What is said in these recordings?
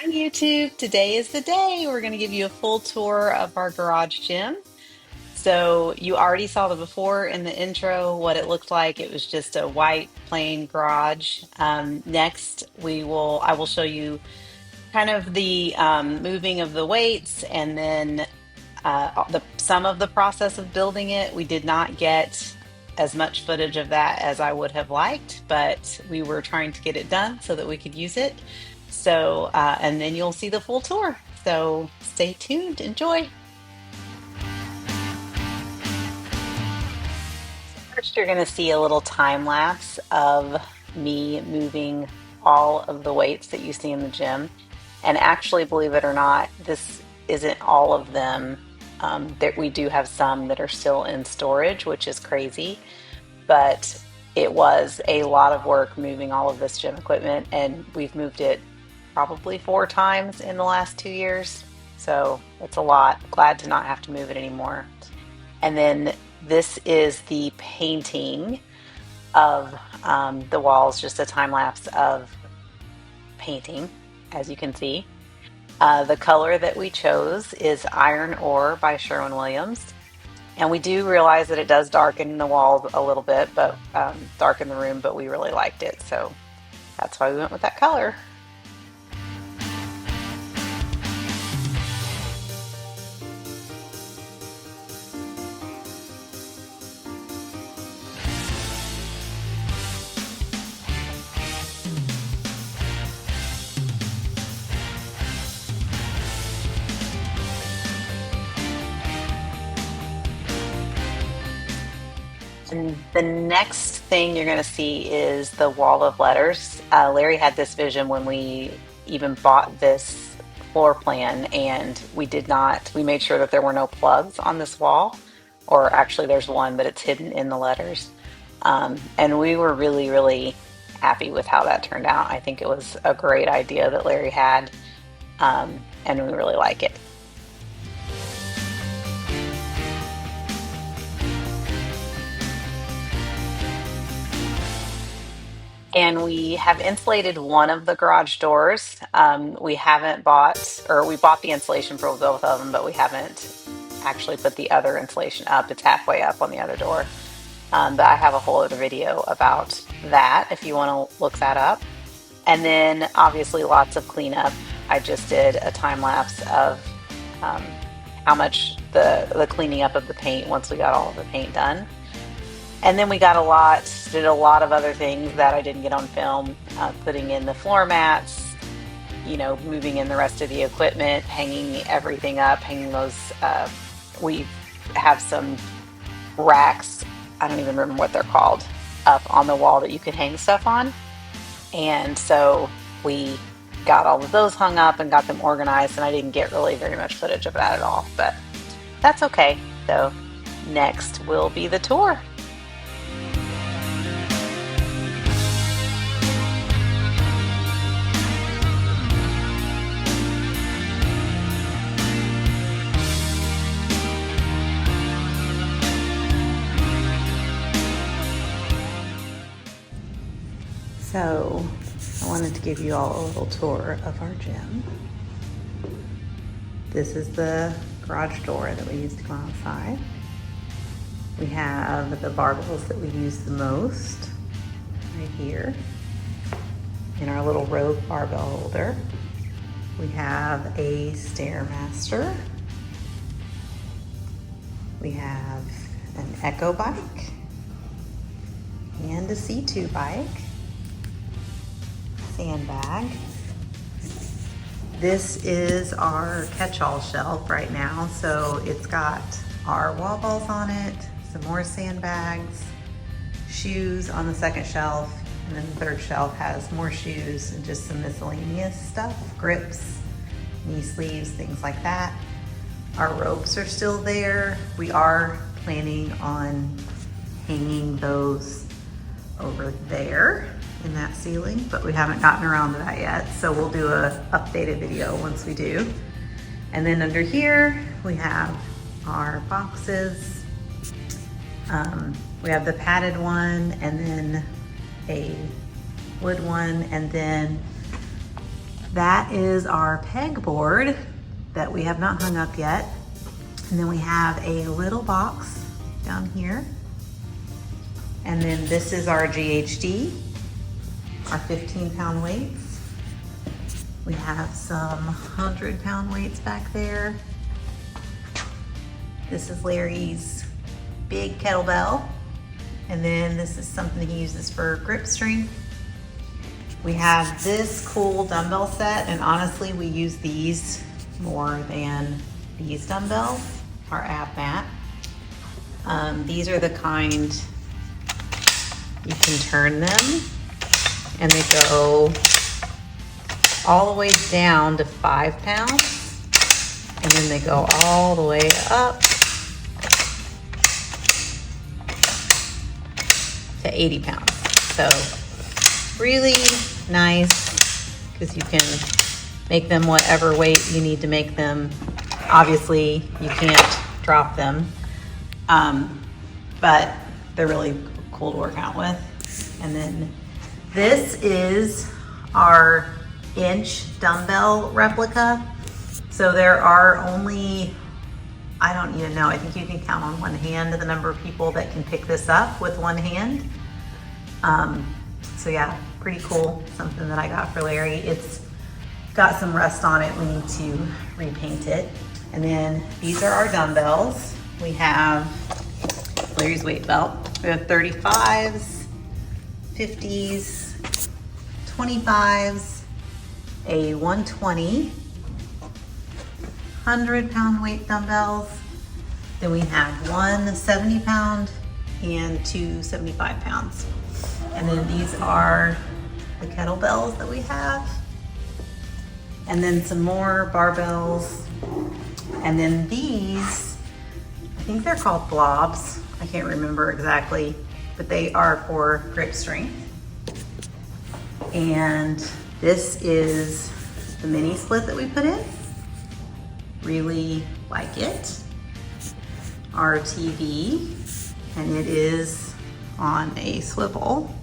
Hi YouTube, today is the day. We're going to give you a full tour of our garage gym. So you already saw the before in the intro, what it looked like. It was just a white plain garage. Next, I will show you kind of the moving of the weights and then some of the process of building it. We did not get as much footage of that as I would have liked, but we were trying to get it done so that we could use it. So, and then you'll see the full tour. So stay tuned, enjoy. First, you're going to see a little time lapse of me moving all of the weights that you see in the gym. And actually, believe it or not, this isn't all of them. That we do have some that are still in storage, which is crazy. But it was a lot of work moving all of this gym equipment, and we've moved it probably 4 times in the last 2 years. So it's a lot. Glad to not have to move it anymore. And then this is the painting of the walls, just a time lapse of painting, as you can see. The color that we chose is Iron Ore by Sherwin-Williams. And we do realize that it does darken the walls a little bit, but darken the room, but we really liked it. So that's why we went with that color. And the next thing you're going to see is the wall of letters. Larry had this vision when we even bought this floor plan, and we made sure that there were no plugs on this wall, or actually there's one, but it's hidden in the letters. And we were really, really happy with how that turned out. I think it was a great idea that Larry had, and we really like it. And we have insulated one of the garage doors. We haven't bought, or we bought the insulation for both of them, but we haven't actually put the other insulation up. It's halfway up on the other door. But I have a whole other video about that if you want to look that up. And then obviously lots of cleanup. I just did a time lapse of um, how much the cleaning up of the paint once we got all of the paint done. And then we did a lot of other things that I didn't get on film, putting in the floor mats, moving in the rest of the equipment, hanging everything up, hanging those, we have some racks, I don't even remember what they're called, up on the wall that you can hang stuff on. And so we got all of those hung up and got them organized, and I didn't get really very much footage of that at all, but that's okay. So next will be the tour. So I wanted to give you all a little tour of our gym. This is the garage door that we use to go outside. We have the barbells that we use the most right here in our little Rogue barbell holder. We have a Stairmaster. We have an Echo bike and a C2 bike. Sandbag. This is our catch-all shelf right now. So it's got our wall balls on it, some more sandbags, shoes on the second shelf, and then the third shelf has more shoes and just some miscellaneous stuff, grips, knee sleeves, things like that. Our ropes are still there. We are planning on hanging those over there in that ceiling, but we haven't gotten around to that yet. So we'll do a updated video once we do. And then under here, we have our boxes. We have the padded one and then a wood one. And then that is our pegboard that we have not hung up yet. And then we have a little box down here. And then this is our GHD, our 15-pound weights. We have some 100-pound weights back there. This is Larry's big kettlebell. And then this is something he uses for grip strength. We have this cool dumbbell set, and honestly, we use these more than these dumbbells, our ab mat. These are the kind you can turn them, and they go all the way down to 5 pounds, and then they go all the way up to 80 pounds. So really nice, because you can make them whatever weight you need to make them. Obviously, you can't drop them, but they're really cool to work out with. And then this is our inch dumbbell replica. So there are only, I don't even know, I think you can count on one hand the number of people that can pick this up with one hand. So yeah, pretty cool, something that I got for Larry. It's got some rust on it, we need to repaint it. And then these are our dumbbells. We have Larry's weight belt. We have 35s, 50s, 25s, a 120, 100-pound weight dumbbells. Then we have one 70-pound and two 75 pounds. And then these are the kettlebells that we have. And then some more barbells. And then these, I think they're called blobs. I can't remember exactly, but they are for grip strength. And this is the mini split that we put in. Really like it. Our TV, and it is on a swivel.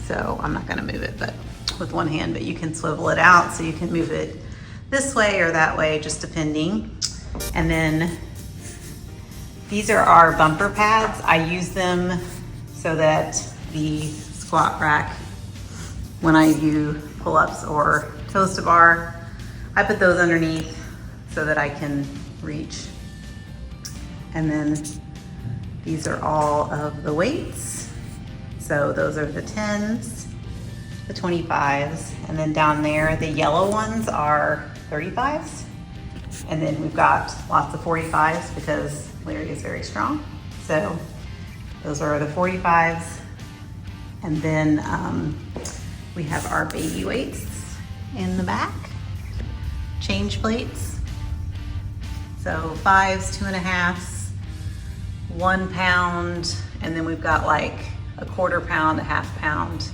So I'm not gonna move it, but with one hand, but you can swivel it out so you can move it this way or that way, just depending. And then these are our bumper pads. I use them so that the squat rack, when I do pull-ups or toes to bar, I put those underneath so that I can reach. And then these are all of the weights. So those are the 10s, the 25s, and then down there, the yellow ones are 35s. And then we've got lots of 45s because Larry is very strong. So those are the 45s. And then we have our baby weights in the back, change plates. So 5s, 2.5s, 1 pound, and then we've got like a 1/4 pound, a 1/2 pound,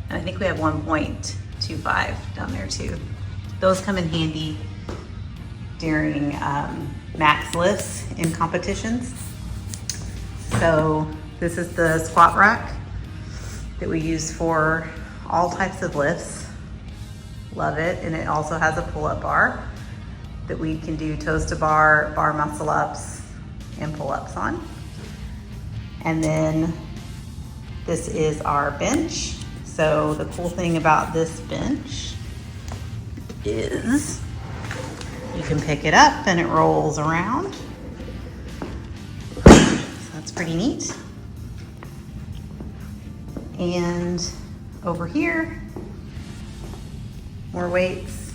and I think we have 1.25 down there too. Those come in handy during max lifts in competitions. So this is the squat rack that we use for all types of lifts. Love it. And it also has a pull-up bar that we can do toes to bar, bar muscle ups, and pull-ups on. And then this is our bench. So the cool thing about this bench is you can pick it up and it rolls around. So that's pretty neat. And over here, more weights.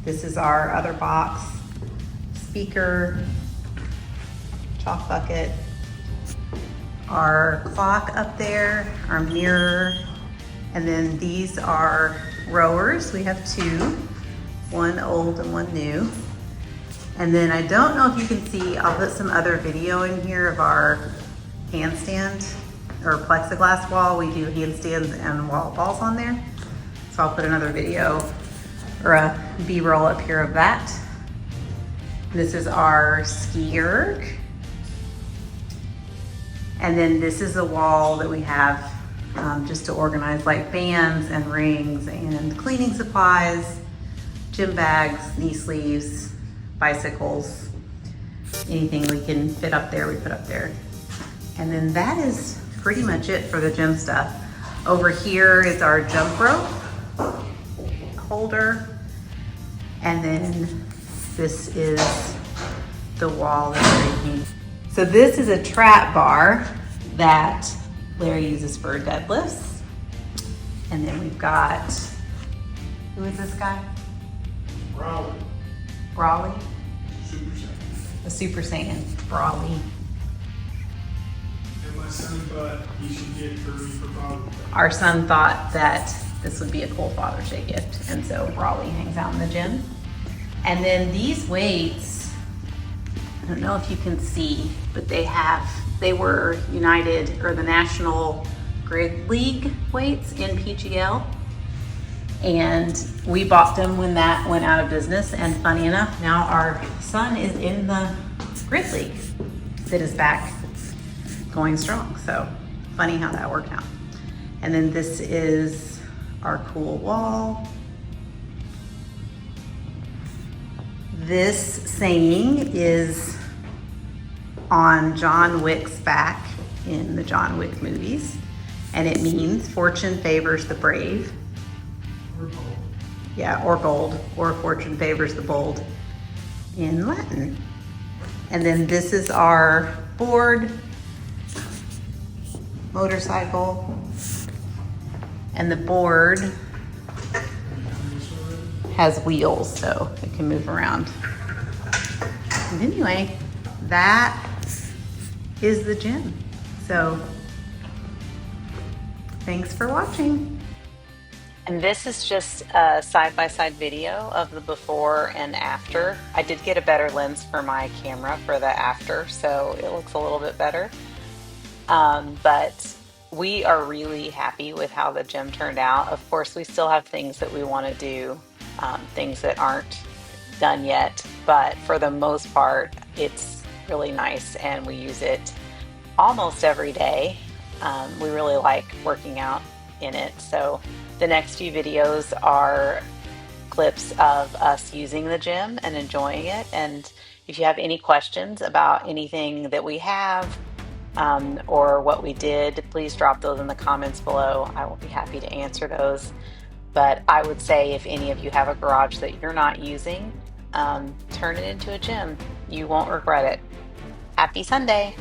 This is our other box, speaker, chalk bucket, our clock up there, our mirror, and then these are rowers. We have two, one old and one new. And then I don't know if you can see, I'll put some other video in here of our handstand or plexiglass wall. We do handstands and wall balls on there. So I'll put another video or a B-roll up here of that. This is our ski erg. And then this is a wall that we have just to organize like bands and rings and cleaning supplies, gym bags, knee sleeves, bicycles, anything we can fit up there, we put up there. And then that is pretty much it for the gym stuff. Over here is our jump rope holder. And then this is the wall that Larry painted. So this is a trap bar that Larry uses for deadlifts. And then we've got, who is this guy? Brawley. Brawley? Super Saiyan. The Super Saiyan, Brawley. And my son thought he should get for me for Father's Day. Our son thought that this would be a cool Father's Day gift, and so Brawley hangs out in the gym. And then these weights, I don't know if you can see, but they were United or the National Grid League weights in PGL. And we bought them when that went out of business. And funny enough, now our son is in the Grid League that is back going strong. So funny how that worked out. And then this is our cool wall. This saying is on John Wick's back in the John Wick movies. And it means fortune favors the brave. Or bold. Yeah, or bold, or fortune favors the bold in Latin. And then this is our board, motorcycle, and the board has wheels so it can move around. And anyway, that is the gym. So thanks for watching. And this is just a side-by-side video of the before and after. I did get a better lens for my camera for the after, so it looks a little bit better. But we are really happy with how the gym turned out. Of course, we still have things that we want to do, things that aren't done yet, but for the most part, it's really nice and we use it almost every day. We really like working out in it. So the next few videos are clips of us using the gym and enjoying it. And if you have any questions about anything that we have or what we did, please drop those in the comments below. I will be happy to answer those. But I would say if any of you have a garage that you're not using, turn it into a gym. You won't regret it. Happy Sunday.